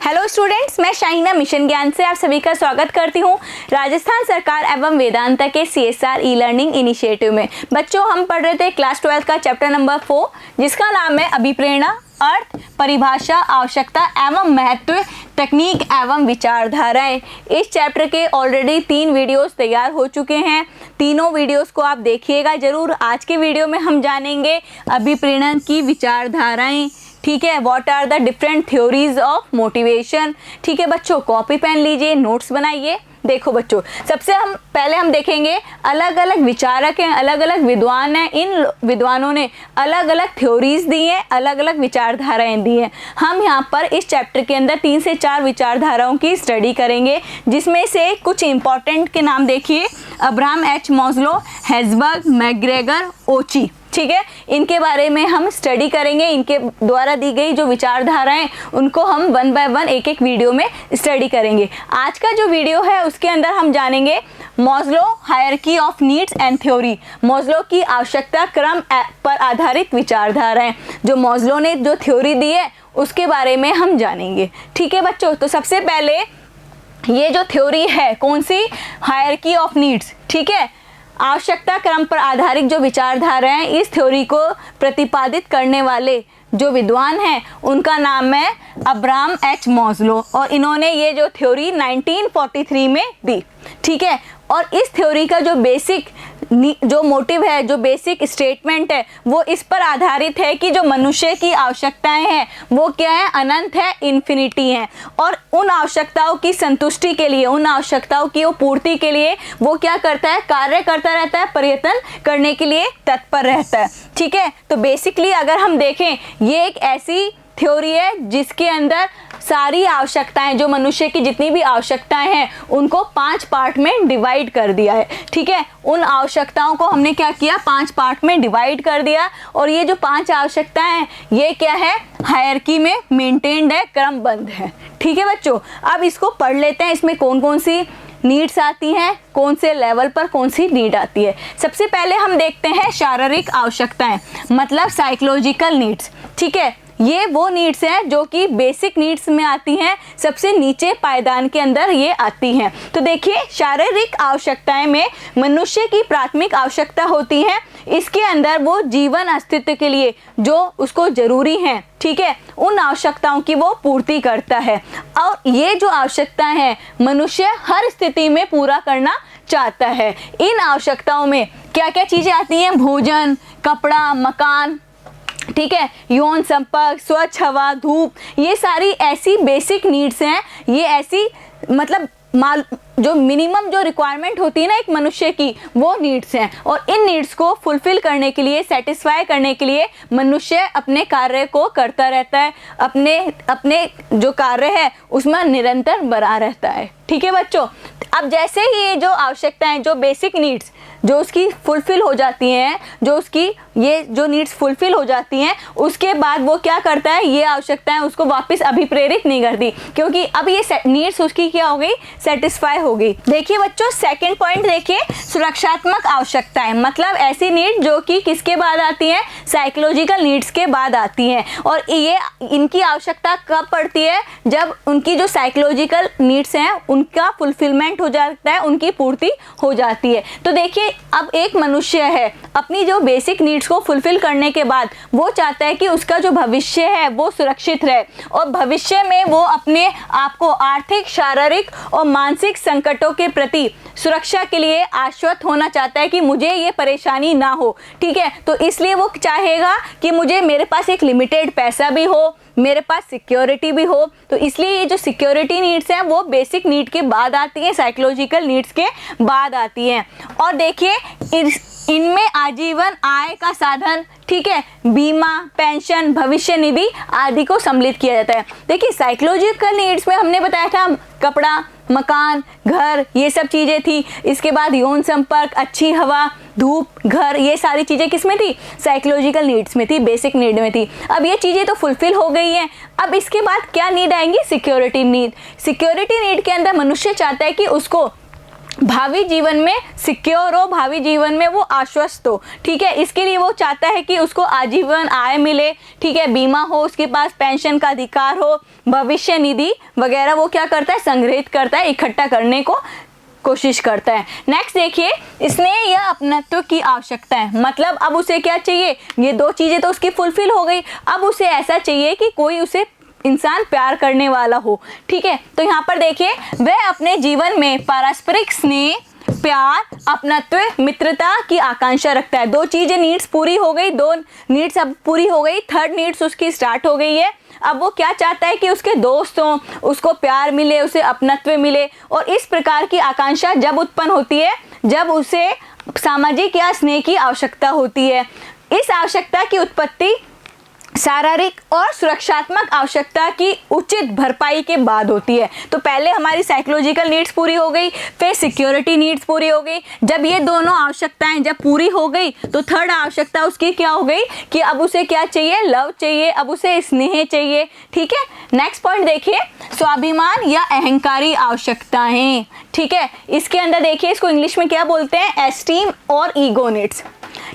Hello students, मैं Shaheena mission ज्ञान से आप सभी का स्वागत करती हूँ राजस्थान सरकार एवं वेदांता के CSR ई लर्निंग इनिशिएटिव में। बच्चों, हम पढ़ रहे थे क्लास 12 का चैप्टर नंबर 4 जिसका नाम है अभिप्रेरणा, अर्थ, परिभाषा, आवश्यकता एवं महत्व, तकनीक एवं विचारधाराएं। इस चैप्टर के ऑलरेडी 3 वीडियोस तैयार हो चुके हैं। तीनों वीडियोस को आप देखिएगा जरूर। आज के वीडियो में हम जानेंगे अभिप्रेरणा की विचारधाराएं। ठीक है, what are the different theories of motivation. ठीक है बच्चों, कॉपी पेन लीजिए, नोट्स बनाइए। देखो बच्चों, सबसे पहले हम देखेंगे अलग अलग विचारक हैं, अलग अलग विद्वान हैं। इन विद्वानों ने अलग अलग थ्योरीज दी हैं, अलग अलग विचारधाराएं दी हैं। हम यहाँ पर इस चैप्टर के अंदर 3 से 4 विचारधाराओं की स्टडी करेंगे, जिसमें से कुछ इंपॉर्टेंट के नाम देखिए। Abraham H Maslow, Herzberg, McGregor, Ouchi. ठीक है, इनके बारे में हम स्टडी करेंगे। इनके द्वारा दी गई जो विचारधाराएं उनको हम 1 बाय 1 एक एक वीडियो में स्टडी करेंगे। आज का जो वीडियो है उसके अंदर हम जानेंगे Maslow hierarchy of needs and theory. Maslow की आवश्यकता क्रम पर आधारित विचारधाराएं, जो मास्लो ने जो थ्योरी दी है उसके बारे में हम जानेंगे। ठीक है बच्चों, तो सबसे पहले ये जो थ्योरी है कौन सी, हायरार्की ऑफ नीड्स। ठीक है, आवश्यकता क्रम पर आधारित जो विचारधारा है, इस थ्योरी को प्रतिपादित करने वाले जो विद्वान हैं उनका नाम है अब्राहम एच मास्लो, और इन्होंने ये जो थ्योरी 1943 में दी। ठीक है, और इस थ्योरी का जो बेसिक जो मोटिव है, जो बेसिक स्टेटमेंट है, वो इस पर आधारित है कि जो मनुष्य की आवश्यकताएं हैं वो क्या है, अनंत है, इन्फिनिटी है। और उन आवश्यकताओं की संतुष्टि के लिए, उन आवश्यकताओं की वो पूर्ति के लिए वो क्या करता है, कार्य करता रहता है, प्रयत्न करने के लिए तत्पर रहता है। ठीक है, तो बेसिकली अगर हम देखें, ये एक ऐसी थ्योरी है जिसके अंदर सारी आवश्यकताएं, जो मनुष्य की जितनी भी आवश्यकताएं हैं उनको 5 पार्ट में डिवाइड कर दिया है। ठीक है, उन आवश्यकताओं को हमने क्या किया, 5 पार्ट में डिवाइड कर दिया। और ये जो 5 आवश्यकताएं हैं ये क्या है, हायरार्की में मेंटेन्ड है, क्रमबद्ध है। ठीक है बच्चों, अब इसको पढ़ लेते हैं। इसमें कौन कौन सी नीड्स आती हैं, कौन से लेवल पर कौन सी नीड आती है। सबसे पहले हम देखते हैं शारीरिक आवश्यकताएं, मतलब साइकोलॉजिकल नीड्स। ठीक है, ये वो नीड्स हैं जो कि बेसिक नीड्स में आती हैं, सबसे नीचे पायदान के अंदर ये आती हैं। तो देखिए, शारीरिक आवश्यकताएं में मनुष्य की प्राथमिक आवश्यकता होती है। इसके अंदर वो जीवन अस्तित्व के लिए जो उसको जरूरी हैं, ठीक है, उन आवश्यकताओं की वो पूर्ति करता है। और ये जो आवश्यकताएं हैं मनुष्य हर स्थिति में पूरा करना चाहता है। इन आवश्यकताओं में क्या क्या चीज़ें आती हैं, भोजन, कपड़ा, मकान, ठीक है, यौन संपर्क, स्वच्छ हवा, धूप, ये सारी ऐसी बेसिक नीड्स हैं। ये ऐसी मतलब जो मिनिमम जो रिक्वायरमेंट होती है ना एक मनुष्य की, वो नीड्स हैं। और इन नीड्स को फुलफिल करने के लिए, सेटिस्फाई करने के लिए मनुष्य अपने कार्य को करता रहता है, अपने जो कार्य है उसमें निरंतर बना रहता है। ठीक है बच्चों, अब जैसे ही ये जो आवश्यकताएं, जो बेसिक नीड्स जो उसकी फुलफिल हो जाती हैं, जो उसकी ये जो नीड्स फुलफिल हो जाती हैं, उसके बाद वो क्या करता है, ये आवश्यकताएं उसको वापस अभिप्रेरित नहीं करती, क्योंकि अब ये नीड्स उसकी क्या हो गई, सेटिस्फाई हो गई। देखिए बच्चों, सेकंड पॉइंट देखिए, सुरक्षात्मक आवश्यकताएं, मतलब ऐसी नीड जो कि किसके बाद आती हैं, साइकोलॉजिकल नीड्स के बाद आती हैं। और ये इनकी आवश्यकता कब पड़ती है, जब उनकी जो साइकोलॉजिकल नीड्स हैं उनका फुलफिलमेंट हो जाता है, उनकी पूर्ति हो जाती है। तो देखिए, अब एक मनुष्य है, अपनी जो बेसिक नीड्स को फुलफिल करने के बाद वो चाहता है कि उसका जो भविष्य है वो सुरक्षित रहे, और भविष्य में वो अपने आप को आर्थिक, शारीरिक और मानसिक संकटों के प्रति सुरक्षा के लिए आश्वस्त होना चाहता है कि मुझे ये परेशानी ना हो। ठीक है, तो इसलिए वो चाहेगा कि मेरे पास एक लिमिटेड पैसा भी हो, मेरे पास सिक्योरिटी भी हो। तो इसलिए ये जो सिक्योरिटी नीड्स हैं वो बेसिक नीड के बाद आती हैं, साइकोलॉजिकल नीड्स के बाद आती हैं। और देखिए, इनमें आजीवन आय का साधन, ठीक है, बीमा, पेंशन, भविष्य निधि आदि को सम्मिलित किया जाता है। देखिए, साइकोलॉजिकल नीड्स में हमने बताया था कपड़ा, मकान, घर, ये सब चीज़ें थी। इसके बाद यौन संपर्क, अच्छी हवा, धूप, घर, ये सारी चीज़ें किस में थी, साइकोलॉजिकल नीड्स में थी, बेसिक नीड में थी। अब ये चीज़ें तो फुलफिल हो गई हैं। अब इसके बाद क्या नीड आएंगी, सिक्योरिटी नीड। सिक्योरिटी नीड के अंदर मनुष्य चाहता है कि उसको भावी जीवन में सिक्योर हो, भावी जीवन में वो आश्वस्त हो, ठीक है। इसके लिए वो चाहता है कि उसको आजीवन आय मिले, ठीक है, बीमा हो, उसके पास पेंशन का अधिकार हो, भविष्य निधि वगैरह वो क्या करता है, संग्रहित करता है, इकट्ठा करने को कोशिश करता है। नेक्स्ट देखिए, स्नेह या अपनत्व की आवश्यकता है, मतलब अब उसे क्या चाहिए, ये दो चीजें तो उसकी फुलफिल हो गई, अब उसे ऐसा चाहिए कि कोई उसे इंसान प्यार करने वाला हो, ठीक है। तो यहाँ पर देखिए, वह अपने जीवन में पारस्परिक स्नेह, प्यार, अपनत्व, मित्रता की आकांक्षा रखता है। दो चीजें नीड्स पूरी हो गई, दो नीड्स अब पूरी हो गई, थर्ड नीड्स उसकी स्टार्ट हो गई है। अब वो क्या चाहता है कि उसके दोस्त हों, उसको प्यार मिले, उसे अपनत्व मिले, और इस प्रकार की आकांक्षा जब उत्पन्न होती है जब उसे सामाजिक या स्नेह की आवश्यकता होती है। इस आवश्यकता की उत्पत्ति शारीरिक और सुरक्षात्मक आवश्यकता की उचित भरपाई के बाद होती है। तो पहले हमारी साइकोलॉजिकल नीड्स पूरी हो गई, फिर सिक्योरिटी नीड्स पूरी हो गई। जब ये दोनों आवश्यकताएं जब पूरी हो गई तो थर्ड आवश्यकता उसकी क्या हो गई कि अब उसे क्या चाहिए, लव चाहिए, अब उसे स्नेह चाहिए, ठीक है। नेक्स्ट पॉइंट देखिए, स्वाभिमान या अहंकारी आवश्यकताएं, ठीक है। इसके अंदर देखिए, इसको इंग्लिश में क्या बोलते हैं, एस्टीम और ईगो नीड्स।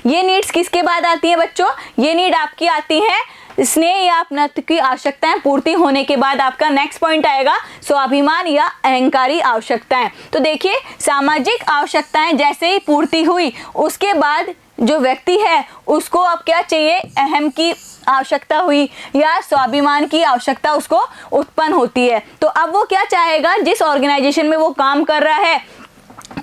ये नीड्स किसके बाद आती है बच्चों, ये नीड आपकी आती है स्नेह या अपनत्व की आवश्यकताएं पूर्ति होने के बाद। आपका नेक्स्ट पॉइंट आएगा स्वाभिमान या अहंकारी आवश्यकताएं। तो देखिए, सामाजिक आवश्यकताएं जैसे ही पूर्ति हुई उसके बाद जो व्यक्ति है उसको अब क्या चाहिए, अहम की आवश्यकता हुई या स्वाभिमान की आवश्यकता उसको उत्पन्न होती है। तो अब वो क्या चाहेगा, जिस ऑर्गेनाइजेशन में वो काम कर रहा है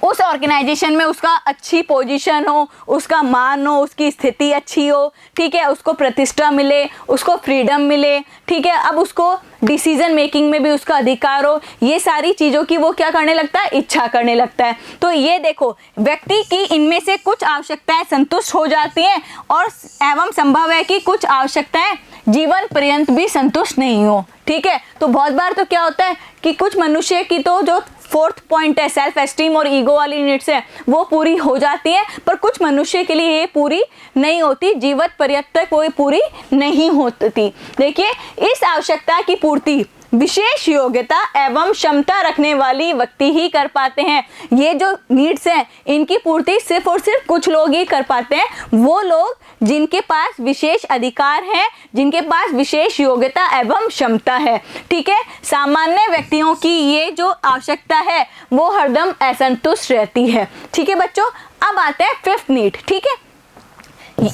उस ऑर्गेनाइजेशन में उसका अच्छी पोजीशन हो, उसका मान हो, उसकी स्थिति अच्छी हो, ठीक है, उसको प्रतिष्ठा मिले, उसको फ्रीडम मिले, ठीक है, अब उसको डिसीजन मेकिंग में भी उसका अधिकार हो, ये सारी चीज़ों की वो क्या करने लगता है, इच्छा करने लगता है। तो ये देखो, व्यक्ति की इनमें से कुछ आवश्यकताएं संतुष्ट हो जाती हैं और एवं संभव है कि कुछ आवश्यकताएं जीवन पर्यंत भी संतुष्ट नहीं हो, ठीक है। तो बहुत बार तो क्या होता है कि कुछ मनुष्य की तो जो फोर्थ पॉइंट है सेल्फ एस्टीम और ईगो वाली नीड्स है वो पूरी हो जाती है, पर कुछ मनुष्य के लिए ये पूरी नहीं होती, जीवन पर्यंत तक कोई पूरी नहीं होती। देखिए, इस आवश्यकता की पूर्ति विशेष योग्यता एवं क्षमता रखने वाली व्यक्ति ही कर पाते हैं। ये जो नीड्स हैं इनकी पूर्ति सिर्फ और सिर्फ कुछ लोग ही कर पाते हैं, वो लोग जिनके पास विशेष अधिकार हैं, जिनके पास विशेष योग्यता एवं क्षमता है, ठीक है। सामान्य व्यक्तियों की ये जो आवश्यकता है वो हरदम असंतुष्ट रहती है, ठीक है बच्चों। अब आते हैं फिफ्थ नीड, ठीक है,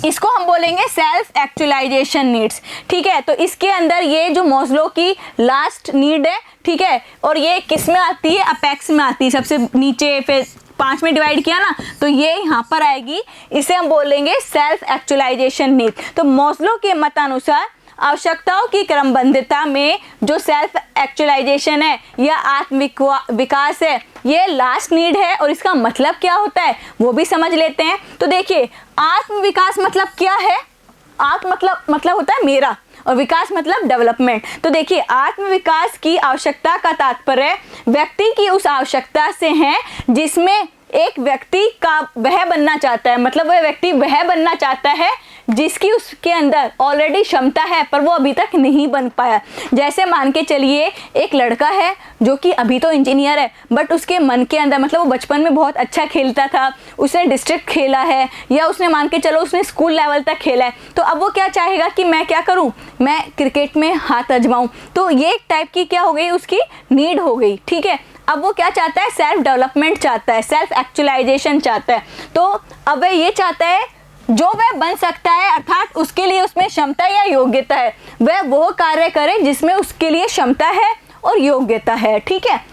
इसको हम बोलेंगे सेल्फ एक्चुअलाइजेशन नीड्स, ठीक है। तो इसके अंदर ये जो मॉस्लो की लास्ट नीड है, ठीक है, और ये किस में आती है, अपेक्स में आती है, सबसे नीचे, फिर 5 में डिवाइड किया ना तो ये यहाँ पर आएगी, इसे हम बोलेंगे सेल्फ एक्चुअलाइजेशन नीड। तो मॉस्लो के मतानुसार आवश्यकताओं की क्रमबद्धता में जो सेल्फ एक्चुअलाइजेशन है या आत्म विकास है ये लास्ट नीड है। और इसका मतलब क्या होता है वो भी समझ लेते हैं। तो देखिए, आत्म विकास मतलब क्या है, आत्म मतलब होता है मेरा, और विकास मतलब डेवलपमेंट। तो देखिए, आत्म विकास की आवश्यकता का तात्पर्य व्यक्ति की उस आवश्यकता से है जिसमें एक व्यक्ति का वह बनना चाहता है, मतलब वह व्यक्ति वह बनना चाहता है जिसकी उसके अंदर ऑलरेडी क्षमता है पर वो अभी तक नहीं बन पाया। जैसे मान के चलिए, एक लड़का है जो कि अभी तो इंजीनियर है बट उसके मन के अंदर, मतलब वो बचपन में बहुत अच्छा खेलता था, उसने डिस्ट्रिक्ट खेला है या उसने मान के चलो उसने स्कूल लेवल तक खेला है, तो अब वो क्या चाहेगा कि मैं क्या करूं, मैं क्रिकेट में हाथ आजमाऊं। तो ये एक टाइप की क्या हो गई, उसकी नीड हो गई, ठीक है। अब वो क्या चाहता है, सेल्फ डेवलपमेंट चाहता है, सेल्फ एक्चुअलाइजेशन चाहता है। तो अब वह ये चाहता है जो वह बन सकता है, अर्थात उसके लिए उसमें क्षमता या योग्यता है, वह वो कार्य करे जिसमें उसके लिए क्षमता है और योग्यता है, ठीक है।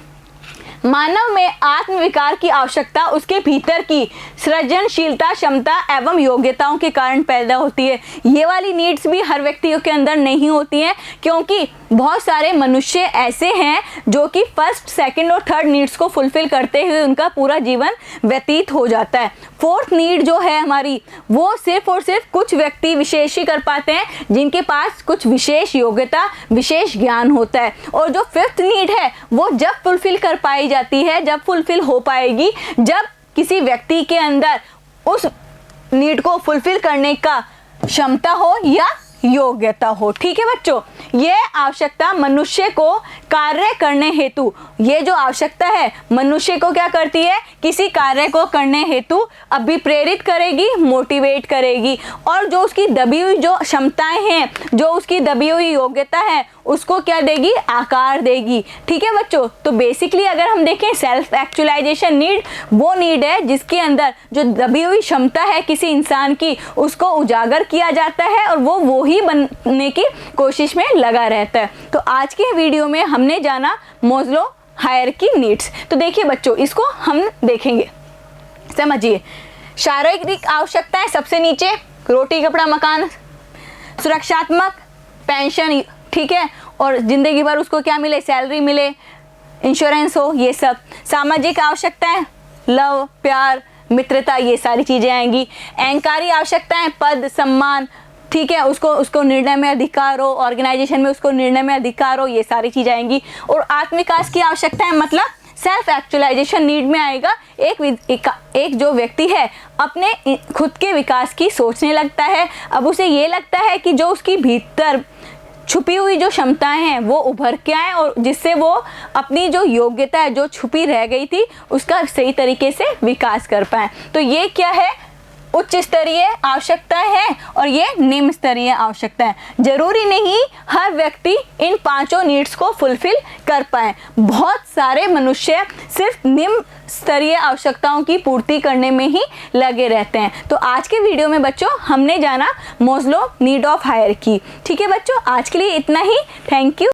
मानव में आत्मविकार की आवश्यकता उसके भीतर की सृजनशीलता, क्षमता एवं योग्यताओं के कारण पैदा होती है। ये वाली नीड्स भी हर व्यक्तियों के अंदर नहीं होती हैं, क्योंकि बहुत सारे मनुष्य ऐसे हैं जो कि फर्स्ट, सेकंड और थर्ड नीड्स को फुलफिल करते हुए उनका पूरा जीवन व्यतीत हो जाता है। फोर्थ नीड जो है हमारी, वो सिर्फ और सिर्फ कुछ व्यक्ति विशेष ही कर पाते हैं जिनके पास कुछ विशेष योग्यता, विशेष ज्ञान होता है। और जो फिफ्थ नीड है वो जब फुलफिल कर पाई जाती है, जब फुलफिल हो पाएगी, जब किसी व्यक्ति के अंदर उस नीड को फुलफिल करने का क्षमता हो या योग्यता हो। ठीक है बच्चों, ये आवश्यकता मनुष्य को कार्य करने हेतु, ये जो आवश्यकता है मनुष्य को क्या करती है, किसी कार्य को करने हेतु अभिप्रेरित करेगी, मोटिवेट करेगी, और जो उसकी दबी हुई जो क्षमताएं हैं, जो उसकी दबी हुई योग्यता है, उसको क्या देगी, आकार देगी। ठीक है बच्चों, तो बेसिकली अगर हम देखें सेल्फ एक्चुअलाइजेशन नीड वो नीड है जिसके अंदर जो दबी हुई क्षमता है किसी इंसान की, उसको उजागर किया जाता है और वो ही बनने की कोशिश में लगा रहता है। तो आज के वीडियो में हमने जाना मोज़लो हायरार्की नीड्स। तो देखिए बच्चों, इसको हम देखेंगे, समझिए। शारीरिक आवश्यकताएं सबसे नीचे, रोटी कपड़ा मकान, सुरक्षात्मक पेंशन, ठीक है, और ज़िंदगी भर उसको क्या मिले, सैलरी मिले, इंश्योरेंस हो, ये सब। सामाजिक आवश्यकताएं, लव, प्यार, मित्रता, ये सारी चीज़ें आएंगी। अहंकारी आवश्यकताएं, पद, सम्मान, ठीक है, उसको निर्णय में अधिकार हो, ऑर्गेनाइजेशन में उसको निर्णय में अधिकार हो, ये सारी चीज़ें आएंगी। और आत्मविकास की आवश्यकताएं मतलब सेल्फ एक्चुअलाइजेशन नीड में आएगा एक जो व्यक्ति है अपने खुद के विकास की सोचने लगता है। अब उसे ये लगता है कि जो उसकी भीतर छुपी हुई जो क्षमताएं हैं वो उभर के आए और जिससे वो अपनी जो योग्यता है जो छुपी रह गई थी उसका सही तरीके से विकास कर पाए। तो ये क्या है, उच्च स्तरीय आवश्यकताएं हैं और ये निम्न स्तरीय आवश्यकताएं। जरूरी नहीं हर व्यक्ति इन पांचों नीड्स को फुलफिल कर पाए। बहुत सारे मनुष्य सिर्फ निम्न स्तरीय आवश्यकताओं की पूर्ति करने में ही लगे रहते हैं। तो आज के वीडियो में बच्चों हमने जाना मोज़लो नीड ऑफ हायरार्की। ठीक है बच्चों, आज के लिए इतना ही। Thank you.